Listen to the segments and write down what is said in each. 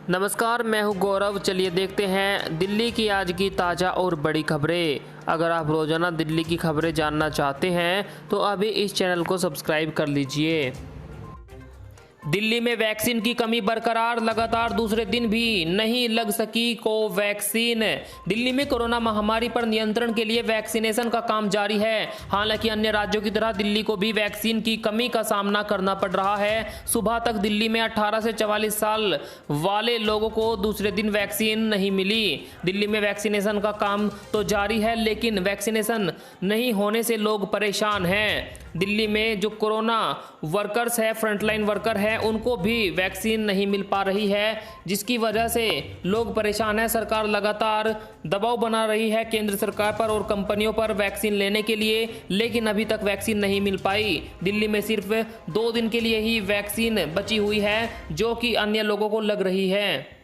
नमस्कार, मैं हूं गौरव। चलिए देखते हैं दिल्ली की आज की ताज़ा और बड़ी खबरें। अगर आप रोज़ाना दिल्ली की खबरें जानना चाहते हैं तो अभी इस चैनल को सब्सक्राइब कर लीजिए। दिल्ली में वैक्सीन की कमी बरकरार, लगातार दूसरे दिन भी नहीं लग सकी कोवैक्सीन। दिल्ली में कोरोना महामारी पर नियंत्रण के लिए वैक्सीनेशन का काम जारी है। हालांकि अन्य राज्यों की तरह दिल्ली को भी वैक्सीन की कमी का सामना करना पड़ रहा है। सुबह तक दिल्ली में 18 से 44 साल वाले लोगों को दूसरे दिन वैक्सीन नहीं मिली। दिल्ली में वैक्सीनेशन का काम तो जारी है, लेकिन वैक्सीनेशन नहीं होने से लोग परेशान हैं। दिल्ली में जो कोरोना वर्कर्स है, फ्रंटलाइन वर्कर है, उनको भी वैक्सीन नहीं मिल पा रही है, जिसकी वजह से लोग परेशान हैं। सरकार लगातार दबाव बना रही है केंद्र सरकार पर और कंपनियों पर वैक्सीन लेने के लिए, लेकिन अभी तक वैक्सीन नहीं मिल पाई। दिल्ली में सिर्फ 2 दिन के लिए ही वैक्सीन बची हुई है, जो कि अन्य लोगों को लग रही है।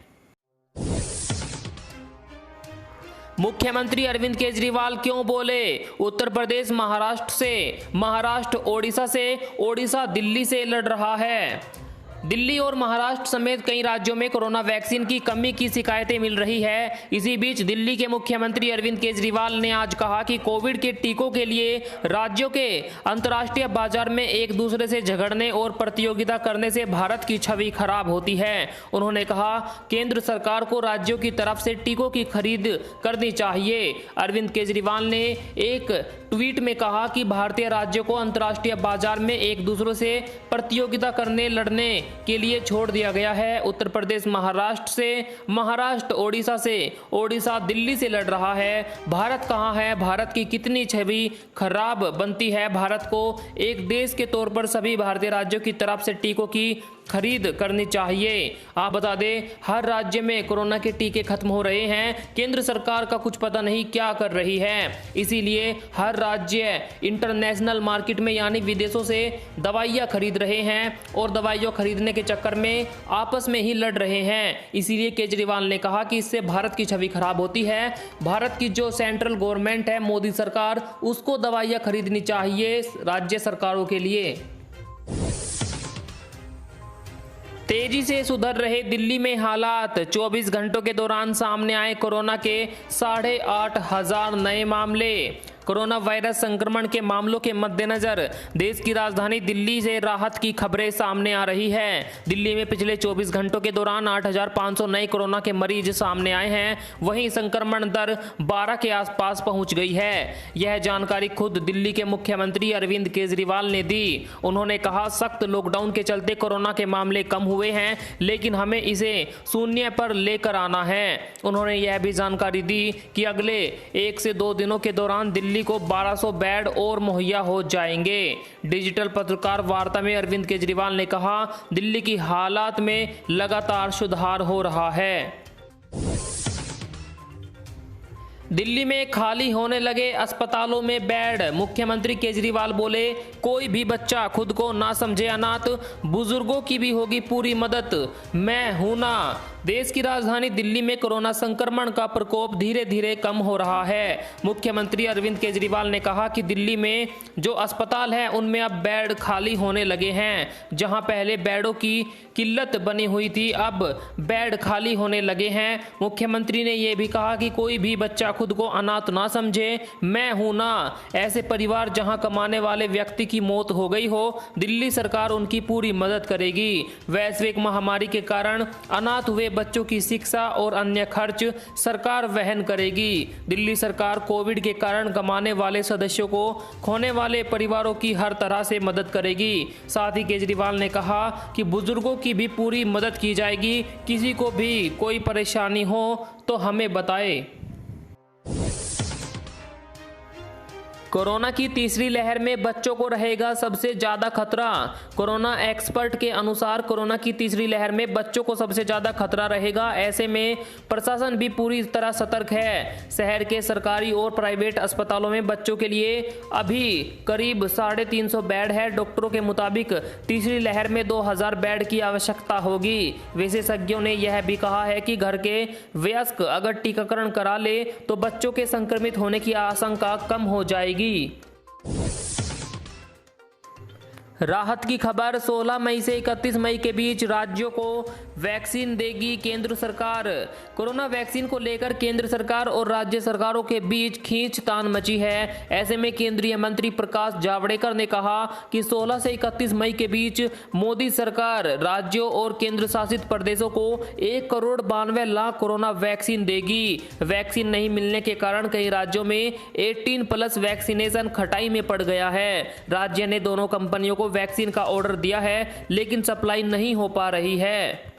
मुख्यमंत्री अरविंद केजरीवाल क्यों बोले? उत्तर प्रदेश महाराष्ट्र ओडिशा से, ओडिशा दिल्ली से लड़ रहा है। दिल्ली और महाराष्ट्र समेत कई राज्यों में कोरोना वैक्सीन की कमी की शिकायतें मिल रही है। इसी बीच दिल्ली के मुख्यमंत्री अरविंद केजरीवाल ने आज कहा कि कोविड के टीकों के लिए राज्यों के अंतर्राष्ट्रीय बाजार में एक दूसरे से झगड़ने और प्रतियोगिता करने से भारत की छवि खराब होती है। उन्होंने कहा, केंद्र सरकार को राज्यों की तरफ से टीकों की खरीद करनी चाहिए। अरविंद केजरीवाल ने एक ट्वीट में कहा कि भारतीय राज्यों को अंतर्राष्ट्रीय बाजार में एक दूसरे से प्रतियोगिता करने लड़ने के लिए छोड़ दिया गया है। उत्तर प्रदेश महाराष्ट्र से, महाराष्ट्र ओडिशा से, ओडिशा दिल्ली से लड़ रहा है। भारत कहां है? भारत की कितनी छवि खराब बनती है। भारत को एक देश के तौर पर सभी भारतीय राज्यों की तरफ से टीकों की खरीद करनी चाहिए। आप बता दें, हर राज्य में कोरोना के टीके खत्म हो रहे हैं। केंद्र सरकार का कुछ पता नहीं क्या कर रही है। इसीलिए हर राज्य इंटरनेशनल मार्केट में यानी विदेशों से दवाइयां खरीद रहे हैं और दवाइयां खरीदने के चक्कर में आपस में ही लड़ रहे हैं। इसीलिए केजरीवाल ने कहा कि इससे भारत की छवि खराब होती है। भारत की जो सेंट्रल गवर्नमेंट है, मोदी सरकार, उसको दवाइयां खरीदनी चाहिए राज्य सरकारों के लिए। तेजी से सुधर रहे दिल्ली में हालात। 24 घंटों के दौरान सामने आए कोरोना के 8,500 नए मामले। कोरोना वायरस संक्रमण के मामलों के मद्देनजर देश की राजधानी दिल्ली से राहत की खबरें सामने आ रही है। दिल्ली में पिछले 24 घंटों के दौरान 8,500 नए कोरोना के मरीज सामने आए हैं। वहीं संक्रमण दर 12 के आसपास पहुंच गई है। यह जानकारी खुद दिल्ली के मुख्यमंत्री अरविंद केजरीवाल ने दी। उन्होंने कहा, सख्त लॉकडाउन के चलते कोरोना के मामले कम हुए हैं, लेकिन हमें इसे शून्य पर लेकर आना है। उन्होंने यह भी जानकारी दी कि अगले 1 से 2 दिनों के दौरान दिल्ली को 1200 बेड और मुहैया हो जाएंगे। डिजिटल पत्रकार वार्ता में अरविंद केजरीवाल ने कहा, दिल्ली की हालात में लगातार सुधार हो रहा है। दिल्ली में खाली होने लगे अस्पतालों में बेड। मुख्यमंत्री केजरीवाल बोले, कोई भी बच्चा खुद को ना समझे अनाथ, बुजुर्गों की भी होगी पूरी मदद, मैं हूं ना। देश की राजधानी दिल्ली में कोरोना संक्रमण का प्रकोप धीरे धीरे कम हो रहा है। मुख्यमंत्री अरविंद केजरीवाल ने कहा कि दिल्ली में जो अस्पताल हैं उनमें अब बेड खाली होने लगे हैं। जहां पहले बेडों की किल्लत बनी हुई थी, अब बेड खाली होने लगे हैं। मुख्यमंत्री ने यह भी कहा कि कोई भी बच्चा खुद को अनाथ ना समझे, मैं हूं ना। ऐसे परिवार जहां कमाने वाले व्यक्ति की मौत हो गई हो, दिल्ली सरकार उनकी पूरी मदद करेगी। वैश्विक महामारी के कारण अनाथ हुए बच्चों की शिक्षा और अन्य खर्च सरकार वहन करेगी। दिल्ली सरकार कोविड के कारण कमाने वाले सदस्यों को खोने वाले परिवारों की हर तरह से मदद करेगी। साथ ही केजरीवाल ने कहा कि बुजुर्गों की भी पूरी मदद की जाएगी। किसी को भी कोई परेशानी हो तो हमें बताए। कोरोना की तीसरी लहर में बच्चों को रहेगा सबसे ज्यादा खतरा। कोरोना एक्सपर्ट के अनुसार कोरोना की तीसरी लहर में बच्चों को सबसे ज्यादा खतरा रहेगा। ऐसे में प्रशासन भी पूरी तरह सतर्क है। शहर के सरकारी और प्राइवेट अस्पतालों में बच्चों के लिए अभी करीब 350 बेड है। डॉक्टरों के मुताबिक तीसरी लहर में 2000 बेड की आवश्यकता होगी। विशेषज्ञों ने यह भी कहा है कि घर के वयस्क अगर टीकाकरण करा ले तो बच्चों के संक्रमित होने की आशंका कम हो जाएगी। राहत की खबर, 16 मई से 31 मई के बीच राज्यों को वैक्सीन देगी केंद्र सरकार। कोरोना वैक्सीन को लेकर केंद्र सरकार और राज्य सरकारों के बीच खींचतान मची है। ऐसे में केंद्रीय मंत्री प्रकाश जावड़ेकर ने कहा कि 16 से 31 मई के बीच मोदी सरकार राज्यों और केंद्र शासित प्रदेशों को 1,92,00,000 कोरोना वैक्सीन देगी। वैक्सीन नहीं मिलने के कारण कई राज्यों में 18+ वैक्सीनेशन खटाई में पड़ गया है। राज्य ने दोनों कंपनियों को वैक्सीन का ऑर्डर दिया है, लेकिन सप्लाई नहीं हो पा रही है।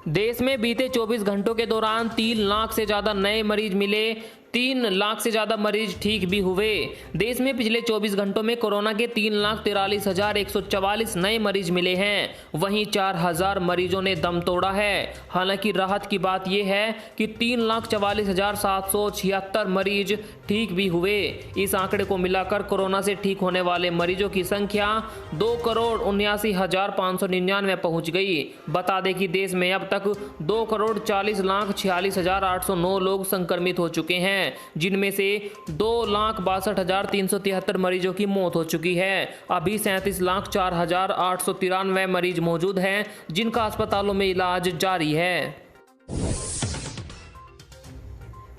देश में बीते 24 घंटों के दौरान 3 लाख से ज्यादा नए मरीज मिले। 3 लाख से ज्यादा मरीज ठीक भी हुए। देश में पिछले 24 घंटों में कोरोना के 3,43,144 नए मरीज मिले हैं। वहीं 4,000 मरीजों ने दम तोड़ा है। हालांकि राहत की बात यह है कि 3,44,776 मरीज ठीक भी हुए। इस आंकड़े को मिलाकर कोरोना से ठीक होने वाले मरीजों की संख्या 2,79,599 पहुंच गई। बता दें कि देश में अब तक 2,40,46,809 लोग संक्रमित हो चुके हैं, जिनमें से 2,62,373 मरीजों की मौत हो चुकी है। अभी 37,04,893 मरीज मौजूद हैं, जिनका अस्पतालों में इलाज जारी है।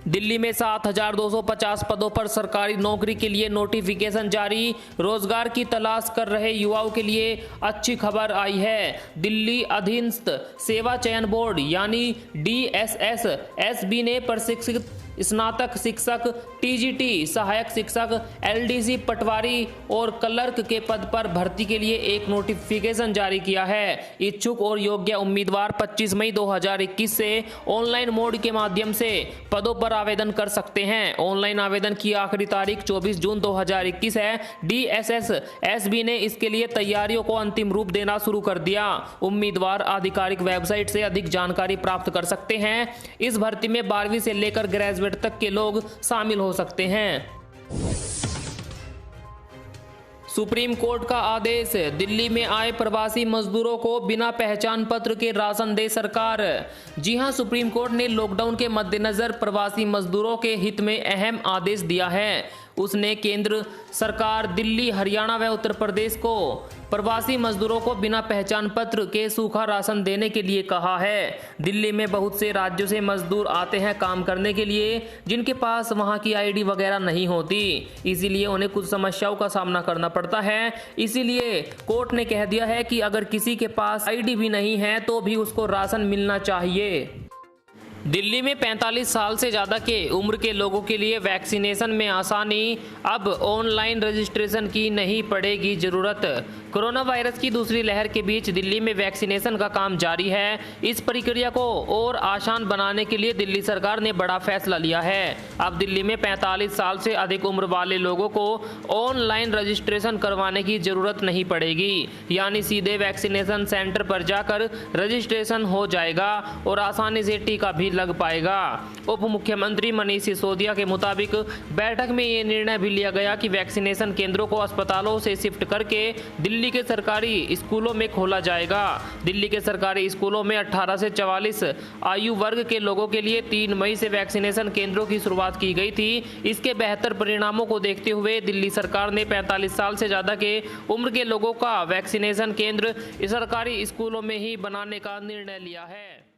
दिल्ली में 7,250 पदों पर सरकारी नौकरी के लिए नोटिफिकेशन जारी। रोजगार की तलाश कर रहे युवाओं के लिए अच्छी खबर आई है। दिल्ली अधीनस्थ सेवा चयन बोर्ड यानी DSSSB ने प्रशिक्षित स्नातक शिक्षक, TGT सहायक शिक्षक, LDC पटवारी और क्लर्क के पद पर भर्ती के लिए एक नोटिफिकेशन जारी किया है। इच्छुक और योग्य उम्मीदवार 25 मई 2021 से ऑनलाइन मोड के माध्यम से पदों पर आवेदन कर सकते हैं। ऑनलाइन आवेदन की आखिरी तारीख 24 जून 2021 है। DSSSB ने इसके लिए तैयारियों को अंतिम रूप देना शुरू कर दिया। उम्मीदवार आधिकारिक वेबसाइट से अधिक जानकारी प्राप्त कर सकते हैं। इस भर्ती में 12वीं से लेकर ग्रेजुएट तक के लोग शामिल हो सकते हैं। सुप्रीम कोर्ट का आदेश, दिल्ली में आए प्रवासी मजदूरों को बिना पहचान पत्र के राशन दे सरकार। जी हां, सुप्रीम कोर्ट ने लॉकडाउन के मद्देनजर प्रवासी मजदूरों के हित में अहम आदेश दिया है। उसने केंद्र सरकार, दिल्ली, हरियाणा व उत्तर प्रदेश को प्रवासी मजदूरों को बिना पहचान पत्र के सूखा राशन देने के लिए कहा है। दिल्ली में बहुत से राज्यों से मजदूर आते हैं काम करने के लिए, जिनके पास वहां की ID वगैरह नहीं होती, इसीलिए उन्हें कुछ समस्याओं का सामना करना पड़ता है। इसीलिए कोर्ट ने कह दिया है कि अगर किसी के पास ID भी नहीं है तो भी उसको राशन मिलना चाहिए। दिल्ली में 45 साल से ज़्यादा के उम्र के लोगों के लिए वैक्सीनेशन में आसानी। अब ऑनलाइन रजिस्ट्रेशन की नहीं पड़ेगी ज़रूरत। कोरोना वायरस की दूसरी लहर के बीच दिल्ली में वैक्सीनेशन का काम जारी है। इस प्रक्रिया को और आसान बनाने के लिए दिल्ली सरकार ने बड़ा फैसला लिया है। अब दिल्ली में 45 साल से अधिक उम्र वाले लोगों को ऑनलाइन रजिस्ट्रेशन करवाने की ज़रूरत नहीं पड़ेगी, यानी सीधे वैक्सीनेशन सेंटर पर जाकर रजिस्ट्रेशन हो जाएगा और आसानी से टीका भी लग पाएगा। उप मुख्यमंत्री मनीष सिसोदिया के मुताबिक बैठक में ये निर्णय भी लिया गया कि वैक्सीनेशन केंद्रों को अस्पतालों से शिफ्ट करके दिल्ली के सरकारी स्कूलों में खोला जाएगा। दिल्ली के सरकारी स्कूलों में 18 से 44 आयु वर्ग के लोगों के लिए 3 मई से वैक्सीनेशन केंद्रों की शुरुआत की गई थी। इसके बेहतर परिणामों को देखते हुए दिल्ली सरकार ने 45 साल से ज़्यादा के उम्र के लोगों का वैक्सीनेशन केंद्र सरकारी स्कूलों में ही बनाने का निर्णय लिया है।